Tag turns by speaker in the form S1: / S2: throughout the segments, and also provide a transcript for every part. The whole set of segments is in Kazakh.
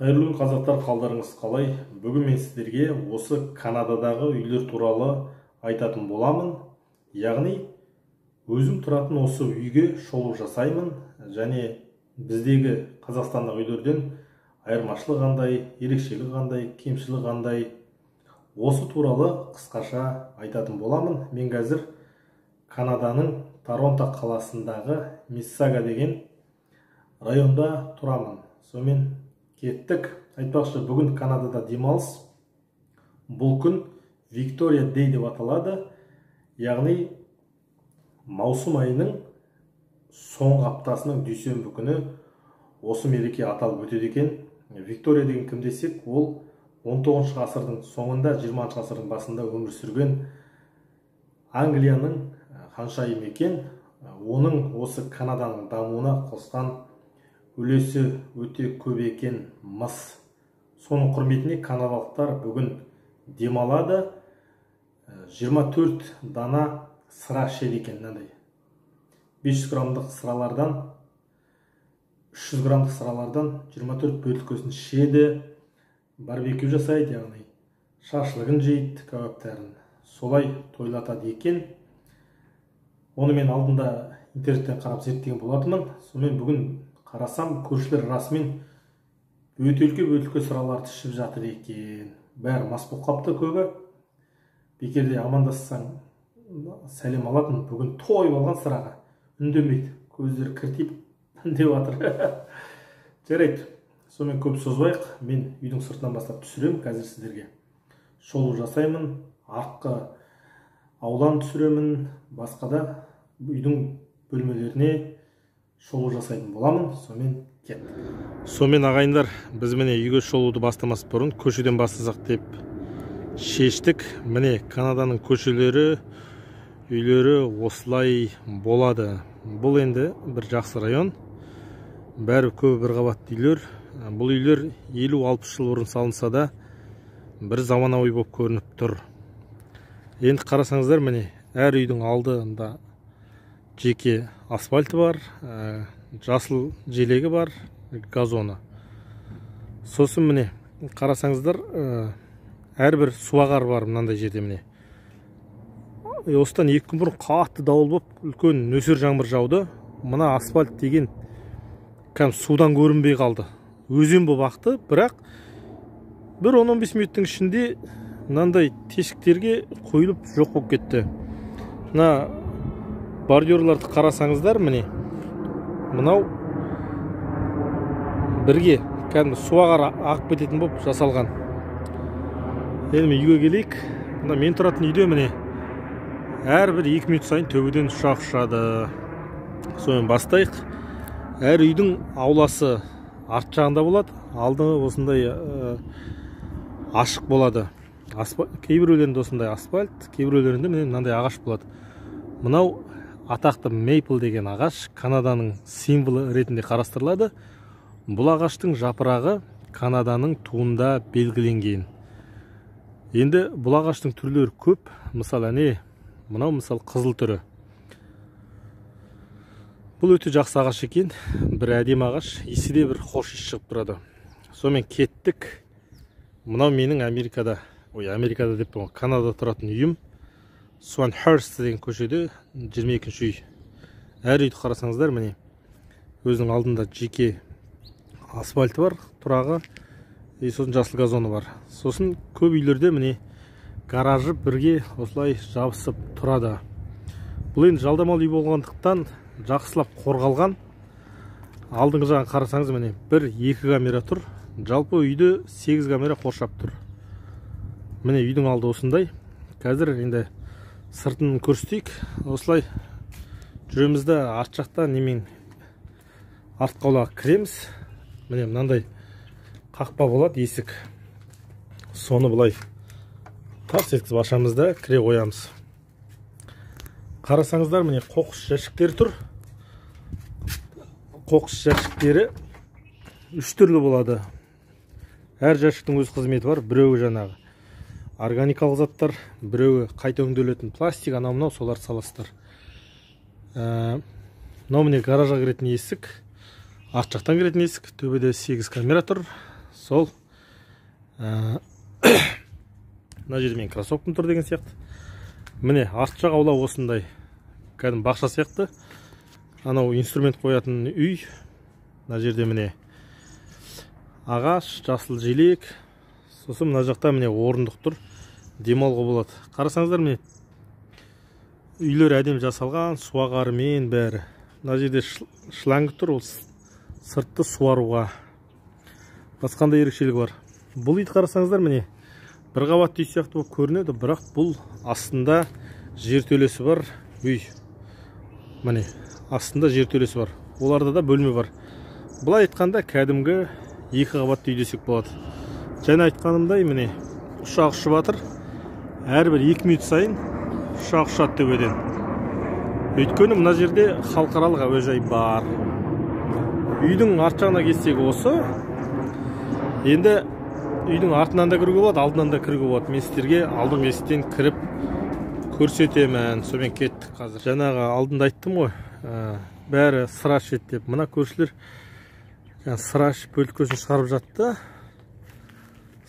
S1: Қайырлы күн қазақтар, қалдарыңыз қалай? Бүгін мен сіздерге осы Канададағы үйлер туралы айтатын боламын. Яғни өзім тұратын осы үйге шолу жасаймын және біздегі Қазақстандық үйлерден айырмашылығы қандай, ерекшелігі қандай, кемшілігі қандай, осы туралы қысқаша айтатын боламын. Мен қазір Канаданың Торонто қаласындағы Миссага деген районда тұрамын. Сонымен кеттік. Айтпақшы, бүгін Канадада демалыс. Бұл күн Виктория Дей деп аталады. Яғни маусым айының соңғы аптасының дүйсенбі күні осы мереке аталып өтеді екен. Виктория деген кім десек, ол 19 ғасырдың соңында, 20 ғасырдың басында өмір сүрген Англияның ханшайымы екен. Оның осы Канаданың дамуына қосқан үлесі өте көп екен мыс. Соның құрметіне канадалықтар бүгін демалады. 24 дана сыра ішеді екен. 500 граммдық сыралардан 300 граммдық сыралардан 24 бөлткөсін ішеді. Барбекю жасайды, яғни шашлығын жейді, кәуаптарын. Солай тойлатады екен. Оны мен алдында интернеттен қарап зерттеген болатынмын. Сонымен бүгін қарасам, көршілер расымен бөтелке сыраларды ішіп жатыр екен. Бәрі мас болып қапты көбі. Бекерде амандассаң сәлем алатын. Бүгін тойып алған сыраға. Үндемейді. Көздері кіртиіп үндеп жатыр. Жарайды. Сонымен көп созбайық. Мен үйдің сыртынан бастап түсіремін. Қазір сіздерге шолу жасаймын. Артқы ауланы түсіремін. Басқа да үйдің бөлмелеріне шолу жасайтын боламын. Сонымен кеттік. Сонымен ағайындар, біз міне үйге шолуды бастамас бұрын көшеден бастасақ деп шештік. Міне Канаданың көшелері, үйлері осылай болады. Бұл енді бір жақсы район. Бәрі көбі бір қабатты үйлер. Бұл үйлер 50-60 жыл бұрын салынса да бір заманауи болып көрініп тұр. Енді қарасаңыздар, міне әр үйдің алдында жеке асфальты бар, жасыл желегі бар, газоны. Сосын міне қарасаңыздар, әрбір суағар бар мынандай жерде міне. Осыдан 2 күн бұрын қатты дауыл болып, үлкен нөсер жаңбыр жауды. Мына асфальт деген судан көрінбей қалды. Өзен болып ақты, бірақ бір 10-15 минуттың ішінде мынандай тесіктерге қойылып жоқ болып кетті. Мына бордюрларды қарасаңыздар, міне мынау бірге суағар ағып кететін болып жасалған. Енді үйге келейік. Мен тұратын үйде міне әрбір 2 минут сайын төбеден ұшақ ұшады. Сонымен бастайық. Әр үйдің ауласы арт жағында болады. Алдыңғы осындай ашық болады. Кейбіреулерінде осындай асфальт, кейбіреулерінде мынандай ағаш болады. Мынау атақты мейпл деген ағаш Канаданың символы ретінде қарастырылады. Бұл ағаштың жапырағы Канаданың туында белгіленген. Енді бұл ағаштың түрлері көп. Мысалы, мынау мысалы қызыл түрі. Бұл өте жақсы ағаш екен. Бір әдемі ағаш, иісі де бір хош иіс шығып тұрады. Сонымен кеттік. Мынау менің Америкада деп Канадада тұратын үйім. Swanhurst деген көшеде 22-ші үй. Әр үйді қарасаңыздар, міне өзінің алдында жеке асфальты бар, тұрағы, сосын жасыл газоны бар. Сосын көп үйлерде міне гаражы бірге осылай жабысып тұрады. Бұл енді жалдамалы үй болғандықтан жақсылап қорғалған. Алдыңғы жағын қарасаңыз, міне 1-2 камера тұр. Жалпы үйді 8 камера қоршап тұр. Міне үйдің алды осындай. Қазір енді сыртын көрсетейік. Осылай жүремізді арт жақта немен артқы аулаға кіреміз. Міне мынандай қақпа болады, есік. Соны былай тарс еткізіп ашамыз да кіре қоямыз. Қарасаңыздар, міне қоқыс жәшіктері тұр. Қоқыс жәшіктері 3 түрлі болады. Әр жәшіктің өз қызметі бар. Біреуі жаңағы органикалық заттар, біреуі қайта өңделетін пластик, анау солар саласыздар. Мынау міне гаражға кіретін есік. Арт жақтан кіретін есік. Төбеде 8 камера тұр. сол мына жерде менің кроссовкам тұр деген сияқты. Міне артқы жақ аула осындай кәдімгі бақша сияқты. Анау инструмент қоятын үй. Мына жерде міне ағаш, жасыл желек. Сосын мына жақта міне орындық тұр, демалуға болады. Қарасаңыздар, міне үйлер әдемі жасалған, суағарымен бәрі. Мына жерде шланг тұр, ол сыртты суаруға. Басқандай ерекшелігі бар. Бұл үйді қарасаңыздар, міне бір қабатты үй сияқты болып көрінеді, бірақ бұл астында жертөлесі бар үй. Міне астында жертөлесі бар. Оларда да бөлме бар. Бұлай айтқанда кәдімгі 2 қабатты үй десек болады. Және айтқанымдай, міне ұшақ ұшып жатыр. Әрбір 2 минут сайын ұшақ ұшады төбеден. Өйткені мына жерде халықаралық әуежай бар. Үйдің арт жағына келсек осы. Енді үйдің артынан да кіруге болады, алдынан да кіруге болады. Мен сіздерге алдыңғы есіктен кіріп көрсетемін. Сонымен кеттік қазір. Жаңағы алдында айттым ғой, бәрі сыра ішеді деп. Мына көршілер сыра ішіп бөлткөсін шығарып жатты.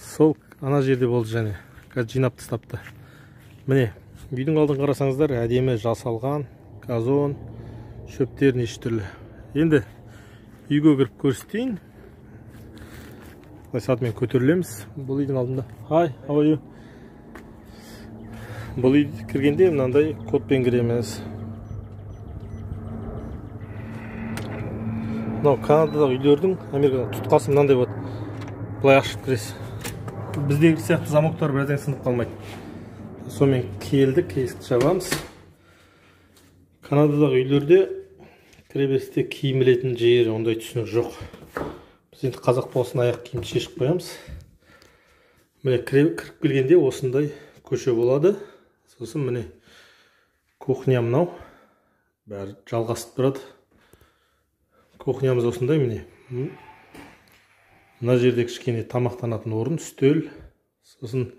S1: Сол ана жерде болды, және қазір жинап тастапты. Міне үйдің алдын қарасаңыздар, әдемі жасалған, газон, шөптер неше түрлі. Енді үйге кіріп көрсетейін. Бұлай сатымен көтерілеміз. Бұл үйдің алдында. Hi, how are you? Бұл үйді кіргенде мынандай кодпен кіреміз. Мынау Канададағы үйлердің Америкадағы тұтқасы мынандай болады. Бұлай ашып кіресіз. Біздегі сияқты замоктар бірден сынып қалмайды. Сонымен келдік, есікті жабамыз. Канададағы үйлерде кіреберісте киім ілетін жері, ондай түсінік жоқ. Біз енді қазақ болсын аяқ киімді шешіп қоямыз. Міне кіріп келгенде осындай көше болады. Сосын міне кухня мынау. Бәрі жалғасып тұрады. Кухнямыз осындай, міне. Мына жерде кішкене тамақтанатын орын, үстел. Сосын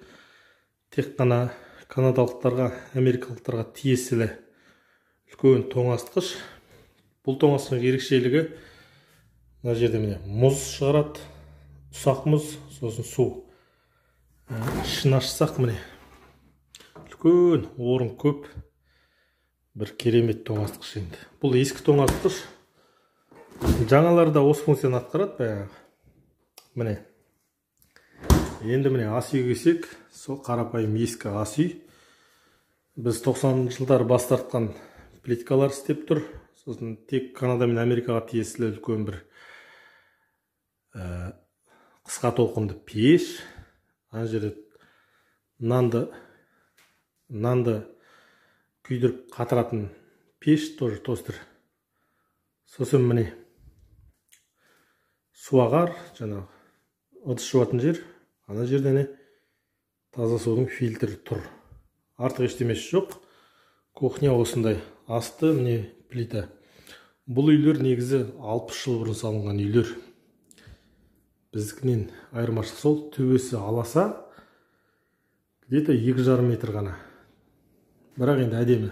S1: тек қана канадалықтарға, америкалықтарға тиесілі үлкен тоңазытқыш. Бұл тоңазытқыштың ерекшелігі мына жерде міне мұз шығарады, ұсақ мұз, сосын су. Ішін ашсақ міне үлкен орын көп, бір керемет тоңазытқыш енді. Бұл ескі тоңазытқыш. Жаңаларда осы функцияны атқарады. Міне. Енді міне ас үйге келсек, сол қарапайым ескі ас үй. Біз 90 жылдар бас тартқан плиткалар істеп тұр. Сосын тек Канада мен Америкаға тиесілі үлкен бір қысқа толқынды пеш. Ана жерде нанды күйдіріп қатыратын пеш, тоже тостер. Сосын міне суағар, жаңағы ыдыс жуатын жер. Ана жерде не таза судың фильтрі тұр. Артық ештемесі жоқ. Кухня осындай. Асты міне плита. Бұл үйлер негізі 60 жыл бұрын салынған үйлер. Біздікінен айырмашылық сол, төбесі аласа, где-то 2,5 метр ғана. Бірақ енді әдемі.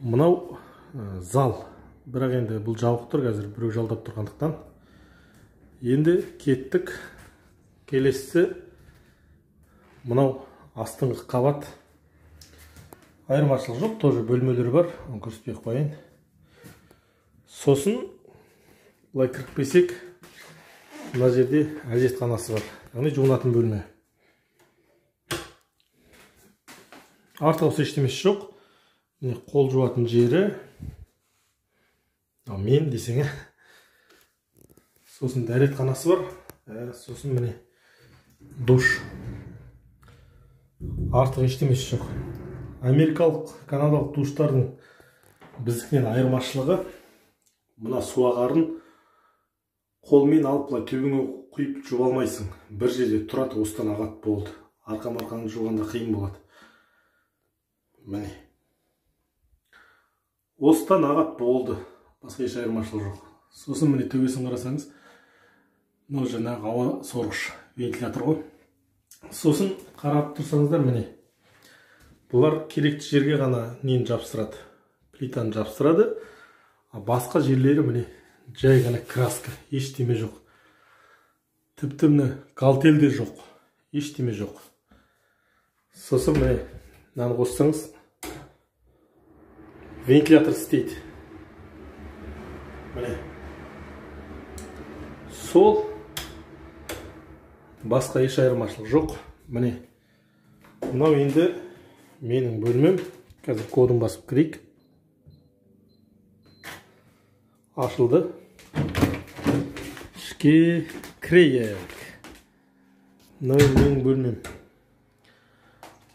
S1: Мынау зал. Бірақ енді бұл жабық тұр, қазір біреу жалдап тұрғандықтан. Енді кеттік. Келесі мынау астыңғы қабат. Айырмашылық жоқ, тоже бөлмелер бар. Оны көрсетпей қояйын. Сосын былай кіріп келсек, мына жерде әжетханасы бар. Яғни жуынатын бөлме. Артық осы ештемесі жоқ. Міне қол жуатын жері. Мен десең. Сосын дәретханасы бар. Сосын міне душ. Артық ештемесі жоқ. Америкалық, канадалық душтардың біздікінен айырмашылығы, мына суағарын қолмен алып төбеңе құйып жуып алмайсың. Бір жерде тұрады, осыдан ағат болды. Арқа-марқаны жуғанда қиын болады. Міне. Осыдан ағат болды. Басқа еш айырмашылығы жоқ. Сосын міне төбесін қарасаңыз, мынау жаңағы ауа сорғыш, вентилятор ғой. Сосын қарап тұрсаңыздар, міне бұлар керекті жерге ғана нені жапсырады, плитаны жапсырады. Басқа жерлері міне жай ғана краска, ештеме жоқ. Тіпті міне галтел де жоқ, ештеме жоқ. Сосын міне мынаны қоссаңыз вентилятор істейді. Міне сол, басқа еш айырмашылық жоқ. Міне мынау енді менің бөлмем. Қазір кодын басып кірейік. Ашылды. Ішке кірейік. Мынау менің бөлмем.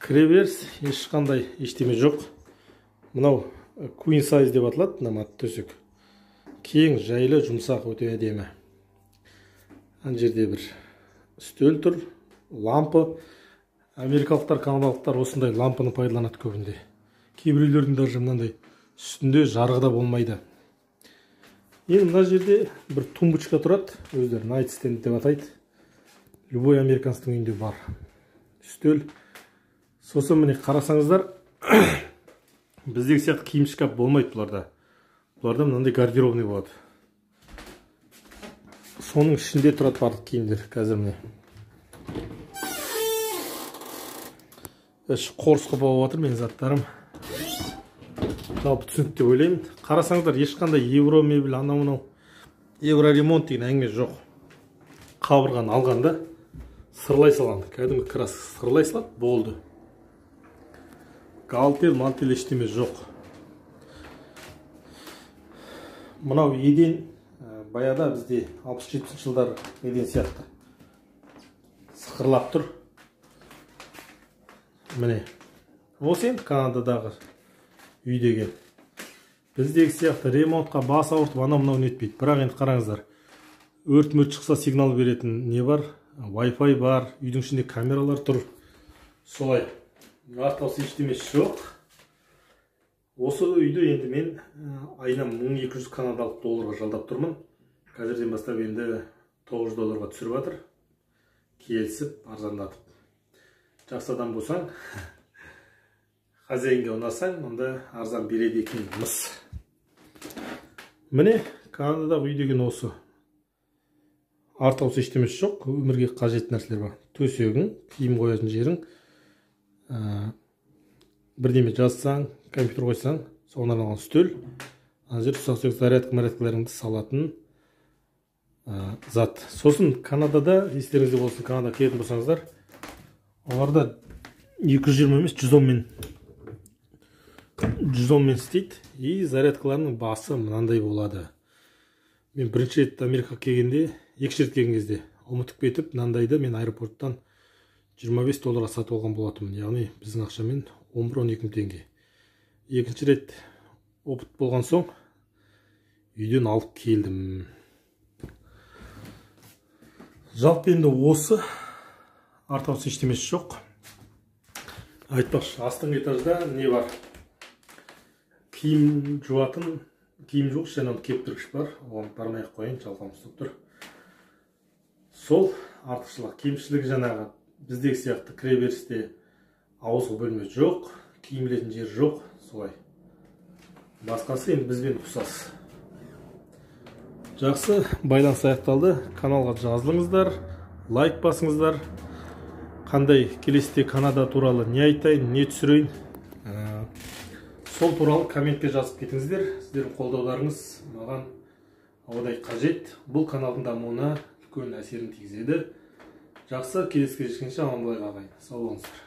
S1: Кіре беріс, ешқандай ештеме жоқ. Мынау queen size деп аталады, мына төсек. Кең, жайлы, жұмсақ, өте әдемі. Ана жерде бір үстел тұр, лампы. Америкалықтар, канадалықтар осындай лампыны пайдаланады көбінде. Кейбіреулердің даже мынандай үстінде жарығы да болмайды. Енді мына жерде бір тумбочка тұрады, өздері nightstand деп атайды. Любой американстың үйінде бар. Үстел. Сосын міне қарасаңыздар, біздегі сияқты киім шкаф болмайды бұларда. Бұларда мынандай гардеробный болады. Соның ішінде тұрады барлық киімдер. Қазір міне қорсқы болып отыр менің заттарым. Жалпы түсінікті деп ойлаймын. Қарасаңыздар, ешқандай евро мебель, анау-мынау евро ремонт деген әңгіме жоқ. Қабырғаны алғанда сырлай салған. Кәдімгі крас сырлай салады, болды. Галтел, мантел ештеме жоқ. Мынау еден баяда бізде 60-70 жылдар еден сияқты сықырлап тұр. Міне, осы енді Канададағы үй деген. Біздегі сияқты ремонтқа бас ауыртып анау-мынау нетпейді. Бірақ енді қараңыздар, өрт-мөрт шықса сигнал беретін не бар? Wi-Fi бар, үйдің ішінде камералар тұр. Солай. Артаусы ештемесі жоқ. Осы үйді енді мен айына 1200 канадалық долларға жалдап тұрмын. Қазірден бастап енді 900 долларға түсіріп жатыр. Келісіп, арзандатып. Жақсы адам болсаң, хозяинге ұнасаң, онда арзан береді екен мыс. Міне, Канададағы үй деген осы. Артаусы ештемесі жоқ, өмірге қажет нәрселер бар. Төсегің, киім қоятын жерің, бірдеме жазсаң, компьютер қойсаң, соған арналған үстел, ана жер ұсақ-түйек зарядка-марядкаларыңды салатын зат. Сосын Канадада, естеріңізде болсын, Канадаға келетін болсаңыздар, оларда 220 емес 110 мен істейді. И зарядкаларының басы мынандай болады. Мен бірінші рет Америкаға келгенде, екінші рет келген кезде ұмытып кетіп, мынандайды мен аэропорттан 25 долларға сатып алған болатынмын. Яғни біздің ақшамен 11-12 теңге. Екінші рет опыт болған соң үйден алып келдім. Жалпы енді осы, артаусы ештемесі жоқ. Айтпақшы, астыңғы этажда не бар? Киім жуатын, киім жоқ, және кептіргіш бар. Оған бармай қойын, жалғамыз тұр. Сол артықшылық. Киімшілігі жаңағы біздегі сияқты кіреберісте ауызғы бөлме жоқ, киімілетін жер жоқ, солай. Басқасы енді бізбен ұқсас. Жақсы, байланыс аяқталды. Каналға жазылыңыздар, лайк басыңыздар. Қандай келесіде Канада туралы не айтайын, не түсірейін, сол туралы комментке жазып кетіңіздер. Сіздердің қолдауларыңыз маған ауадай қажет. Бұл каналдың дамуына үлкен әсерін тигізеді. Жақсы, келесі кездескенше аман болайық ағайын. Сау болыңыздар.